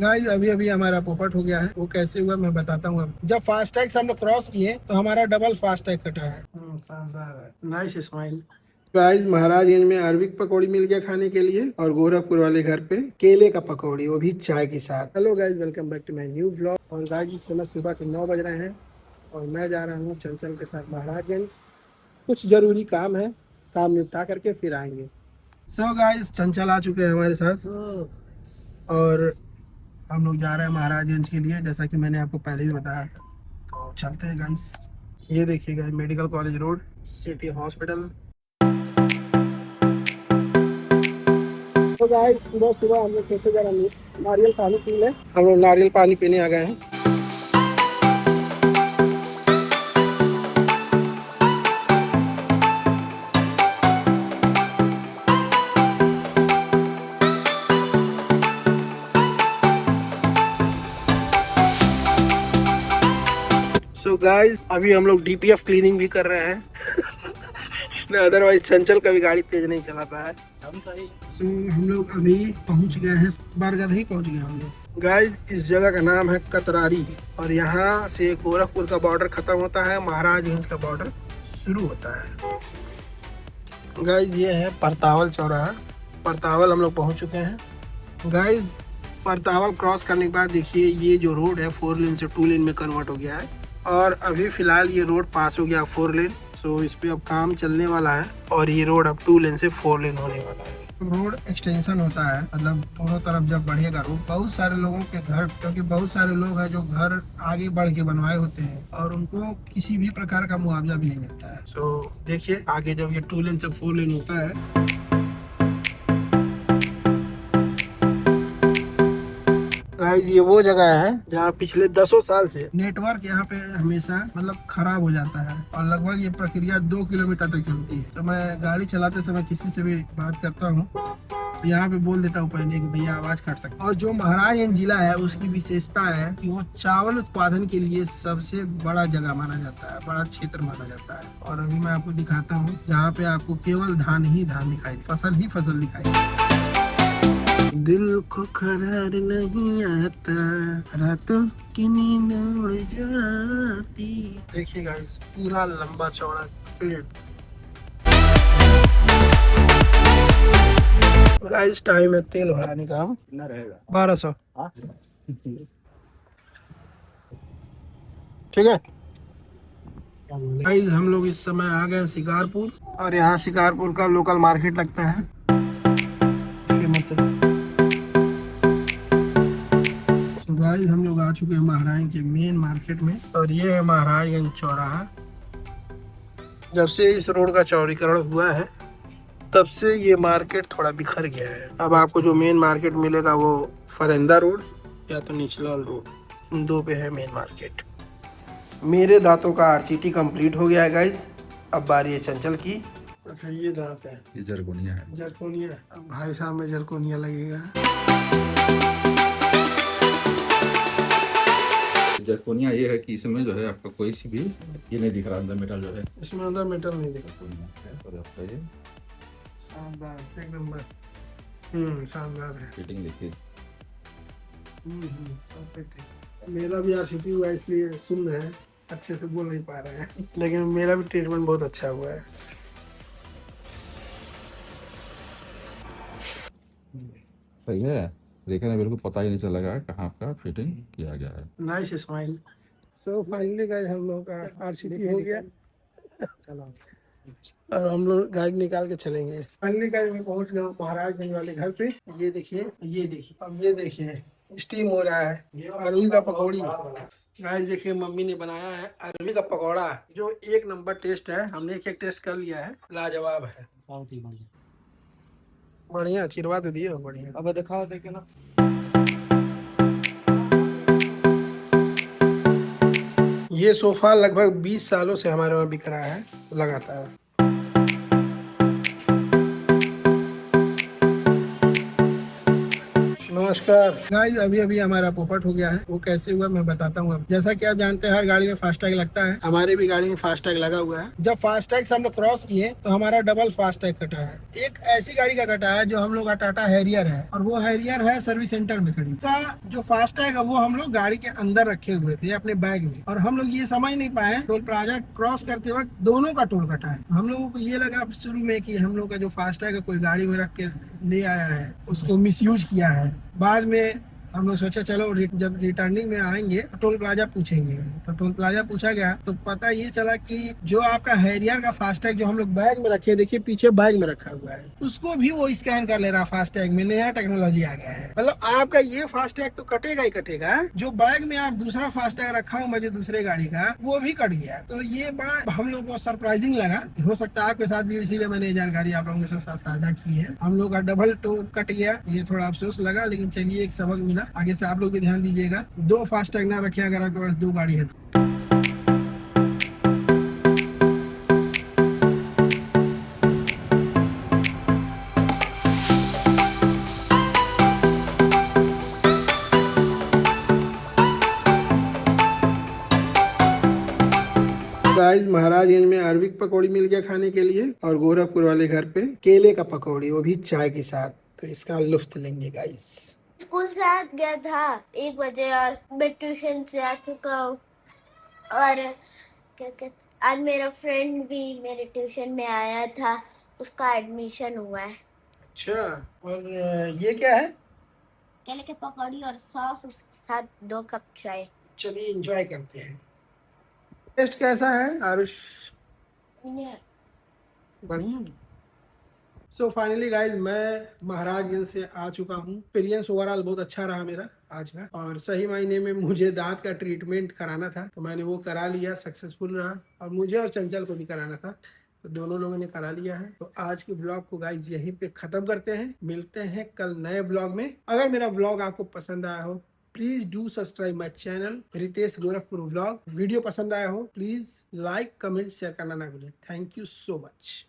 Guys अभी अभी हमारा पोपट हो गया है। वो कैसे हुआ मैं बताता हूँ। अब जब फास्टैग से हम लोग क्रॉस किए तो हमारा डबल फास्टैग कटा है। शानदार है। Nice smile. गाइस महाराजगंज में अरबिक पकौड़ी मिल गया खाने के लिए और गोरखपुर वाले घर पे केले का पकौड़ी, वो भी चाय के साथ। Hello guys, welcome back to my new vlog. और गाइस इस समय सुबह के 9 बज रहे हैं और मैं जा रहा हूँ चंचल के साथ महाराजगंज। कुछ जरूरी काम है, काम निपटा करके फिर आएंगे। सो गाइस चंचल आ चुके हैं हमारे साथ और हम लोग जा रहे हैं महाराजगंज के लिए, जैसा कि मैंने आपको पहले भी बताया। तो चलते हैं गाइस। ये देखिए guys, medical college road, city hospital. तो गाइस सुबह सुबह हम लोग सोचे जरा नारियल पानी पी लें। हम लोग नारियल पानी पीने आ गए हैं। सो गाइस अभी हम लोग डीपीएफ क्लीनिंग भी कर रहे हैं। अदरवाइज चंचल कभी गाड़ी तेज नहीं चलाता है। सो हम लोग अभी पहुंच गए हैं, बरगद ही पहुंच गए हम लोग। गाइस इस जगह का नाम है कतरारी और यहाँ से गोरखपुर का बॉर्डर खत्म होता है, महाराजगंज का बॉर्डर शुरू होता है। गाइस ये है परतावल चौराहा। परतावल हम लोग पहुंच चुके हैं। गाइस परतावल क्रॉस करने के बाद देखिए ये जो रोड है 4 लेन से 2 लेन में कन्वर्ट हो गया है और अभी फिलहाल ये रोड पास हो गया 4 लेन। सो इस पे अब काम चलने वाला है और ये रोड अब 2 लेन से 4 लेन होने वाला है। रोड एक्सटेंशन होता है, मतलब दोनों तरफ जब बढ़ेगा रोड, बहुत सारे लोगों के घर, क्योंकि बहुत सारे लोग हैं जो घर आगे बढ़ के बनवाए होते हैं और उनको किसी भी प्रकार का मुआवजा भी नहीं मिलता है। सो देखिए आगे जब ये 2 लेन से 4 लेन होता है। गाइस ये वो जगह है जहाँ पिछले 10 साल से नेटवर्क यहाँ पे हमेशा मतलब खराब हो जाता है और लगभग ये प्रक्रिया 2 किलोमीटर तक चलती है। तो मैं गाड़ी चलाते समय किसी से भी बात करता हूँ तो यहाँ पे बोल देता हूँ पहले कि भैया आवाज काट सकते। और जो महाराजगंज जिला है उसकी विशेषता है कि वो चावल उत्पादन के लिए सबसे बड़ा जगह माना जाता है, बड़ा क्षेत्र माना जाता है। और अभी मैं आपको दिखाता हूँ जहाँ पे आपको केवल धान ही धान दिखाई, फसल ही फसल दिखाई। दिल को करार नहीं आता, रातों की नींद उड़ जाती। देखिए गाइस पूरा लंबा चौड़ा फील्ड। गाइस टाइम है तेल भराने का, कितना रहेगा? 1200। ठीक है गाइस, हम लोग इस समय आ गए शिकारपुर और यहाँ शिकारपुर का लोकल मार्केट लगता है, फेमस है। गाइस हम लोग आ चुके हैं महाराजगंज के मेन मार्केट में और ये है महाराजगंज चौराहा। जब से इस रोड का चौड़ीकरण हुआ है तब से ये मार्केट थोड़ा बिखर गया है। अब आपको जो मेन मार्केट मिलेगा वो फरेंदा रोड या तो निचलौल रोड, इन दो पे है मेन मार्केट। मेरे दांतों का आरसीटी कंप्लीट हो गया है गाइस, अब बारी है चंचल की। अच्छा ये दांत है, ये जरकोनिया है। जरकोनिया। अब भाई साहब में जरकोनिया लगेगा। जरकोनिया ये है कि इसमें जो है आपका कोई सी भी ये नहीं दिख रहा, अंदर मेटल जो है, इसमें अंदर मेटल नहीं दिखा। और आपका ये शानदार एक नंबर। शानदार है। फिटिंग देखिए। परफेक्ट है। मेरा भी आरसीटी हुआ इसलिए सुन रहे हैं, अच्छे से बोल नहीं पा रहे हैं, लेकिन मेरा भी ट्रीटमेंट बहुत अच्छा हुआ है। सही है, देखने में बिल्कुल पता ही नहीं चलेगा कहाँ का फिटिंग किया गया है। Nice smile. So finally guys हम लोग का आरसीटी हो गया। चलो और हम लोग गाड़ी निकाल के चलेंगे। फाइनली गाइस मैं पहुंच गया महाराजगंज वाले घर पे। ये देखिए ये देखिए, अब ये देखिए स्टीम हो रहा है अरवी का पकौड़ी। गाइस देखिए मम्मी ने बनाया है अरवी का पकौड़ा, जो एक नंबर टेस्ट है। हमने एक टेस्ट कर लिया है, लाजवाब है। बढ़िया चिरवा तो दिए हो, बढ़िया। अब दिखाओ देखे ना। ये सोफा लगभग 20 सालों से हमारे वहाँ बिक रहा है लगातार। नो नमस्कार गाइस, अभी अभी हमारा पोपट हो गया है। वो कैसे हुआ मैं बताता हूँ। अब जैसा कि आप जानते हैं हर गाड़ी में फास्टैग लगता है, हमारे भी गाड़ी में फास्टैग लगा हुआ है। जब फास्टैग से हम लोग क्रॉस किए तो हमारा डबल फास्टैग कटा है। एक ऐसी गाड़ी का कटा है जो हम लोग का टाटा हैरियर है, और वो हैरियर है सर्विस सेंटर में खड़ी। का जो फास्टैग है वो हम लोग गाड़ी के अंदर रखे हुए थे अपने बैग में, और हम लोग ये समझ नहीं पाए टोल प्लाजा क्रॉस करते वक्त दोनों का टोल कटा है। हम लोगों को ये लगा शुरू में कि हम लोग का जो फास्टैग है कोई गाड़ी में रख के ले आया है, उसको मिसयूज किया है। बाद में हम लोग सोचा चलो जब रिटर्निंग में आएंगे तो टोल प्लाजा पूछेंगे। तो टोल प्लाजा पूछा गया तो पता ये चला कि जो आपका हैरियर का फास्टैग जो हम लोग बैग में रखे, देखिए पीछे बैग में रखा हुआ है, उसको भी वो स्कैन कर ले रहा फास्टैग में। नया टेक्नोलॉजी आ गया है। मतलब आपका ये फास्टैग तो कटेगा ही कटेगा, जो बैग में आप दूसरा फास्टैग रखा हूँ मैं जो दूसरे गाड़ी का, वो भी कट गया। तो ये बड़ा हम लोग को सरप्राइजिंग लगा। हो सकता है आपके साथ भी, इसीलिए मैंने ये जानकारी आप लोगों के साथ साझा की है। हम लोग का डबल टोल कट गया, ये थोड़ा अफसोस लगा, लेकिन चलिए एक सबक मिला। आगे से आप लोग भी ध्यान दीजिएगा, 2 फास्टैग ना रखें अगर आपके पास 2 गाड़ी है तो। गाइस, महाराजगंज में अरबिक पकौड़ी मिल गया खाने के लिए, और गोरखपुर वाले घर पे केले का पकौड़ी, वो भी चाय के साथ। तो इसका लुत्फ लेंगे गाइस। स्कूल से आ गया था 1 बजे, और मैं ट्यूशन से आ चुका हूँ। और क्या कहते, आज मेरा फ्रेंड भी मेरे ट्यूशन में आया था, उसका एडमिशन हुआ है। अच्छा, और ये क्या है? केले के पकौड़ी और सॉस, उसके साथ 2 कप चाय। चलिए एंजॉय करते हैं। टेस्ट कैसा है आरुष? बढ़िया। सो फाइनली गाइज, मैं महाराजगंज से आ चुका हूँ। एक्सपीरियंस ओवरऑल बहुत अच्छा रहा मेरा आज का, और सही मायने में मुझे दांत का ट्रीटमेंट कराना था तो मैंने वो करा लिया, सक्सेसफुल रहा। और मुझे और चंचल को भी कराना था, तो दोनों लोगों ने करा लिया है। तो आज के ब्लॉग को गाइज यहीं पे खत्म करते हैं। मिलते हैं कल नए ब्लॉग में। अगर मेरा ब्लॉग आपको पसंद आया हो, please do subscribe my channel Ritesh Gorakhpur vlog. Video पसंद आया हो प्लीज लाइक, कमेंट, शेयर करना ना भूलें। Thank you so much.